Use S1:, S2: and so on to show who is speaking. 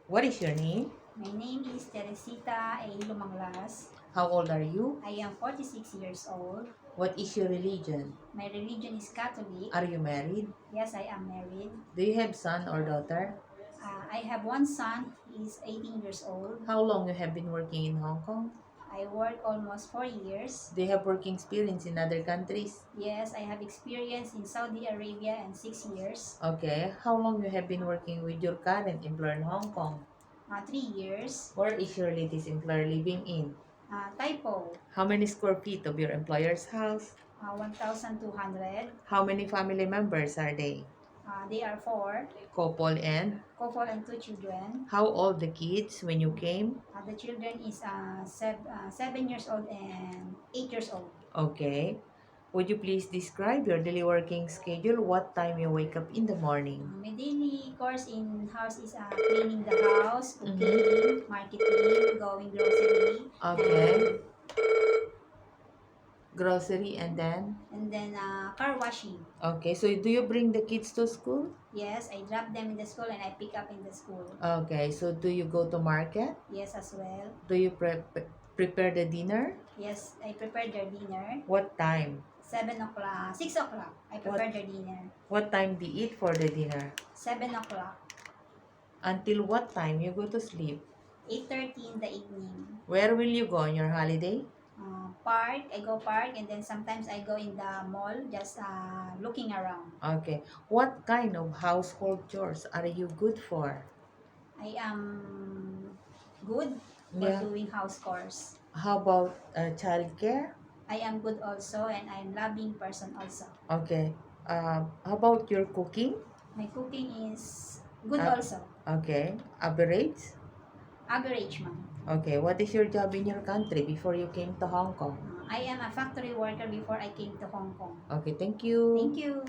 S1: What is your name?
S2: My name is Teresita A. Lumanglas.
S1: How old are you?
S2: I am 46 years old.
S1: What is your religion?
S2: My religion is Catholic.
S1: Are you married?
S2: Yes, I am married.
S1: Do you have son or daughter?
S2: I have one son. He is 18 years old.
S1: How long you have been working in Hong Kong?
S2: I work almost 4 years.
S1: Do you have working experience in other countries?
S2: Yes, I have experience in Saudi Arabia and 6 years.
S1: Okay. How long you have been working with your current employer in Hong Kong?
S2: 3 years.
S1: Where is your latest employer living in?
S2: Typo.
S1: How many square feet of your employer's house?
S2: 1,200.
S1: How many family members are they?
S2: They are 4.
S1: Couple and?
S2: Couple and 2 children.
S1: How old the kids when you came?
S2: The children is 7 years old and 8 years old.
S1: Okay. Would you please describe your daily working schedule? What time you wake up in the morning?
S2: My daily course in house is cleaning the house, cooking, marketing, going grocery.
S1: Okay. Grocery and then?
S2: And then car washing.
S1: Okay. So do you bring the kids to school?
S2: Yes, I drop them in the school and I pick up in the school.
S1: Okay. So do you go to market?
S2: Yes, as well.
S1: Do you prepare the dinner?
S2: Yes, I prepare their dinner.
S1: What time?
S2: 7 o'clock, 6 o'clock. I prepare their dinner.
S1: What time do you eat for the dinner?
S2: 7 o'clock.
S1: Until what time you go to sleep?
S2: 8:30 in the evening.
S1: Where will you go on your holiday?
S2: Park. I go park and then sometimes I go in the mall just looking around.
S1: Okay. What kind of household chores are you good for?
S2: I am good for
S1: Yeah.
S2: doing house chores.
S1: How about child care?
S2: I am good also and I am loving person also.
S1: Okay. How about your cooking?
S2: My cooking is good
S1: Uh,
S2: also.
S1: Okay. Average?
S2: Average man.
S1: Okay. What is your job in your country before you came to Hong Kong?
S2: I am a factory worker before I came to Hong Kong.
S1: Okay. Thank you.
S2: Thank you.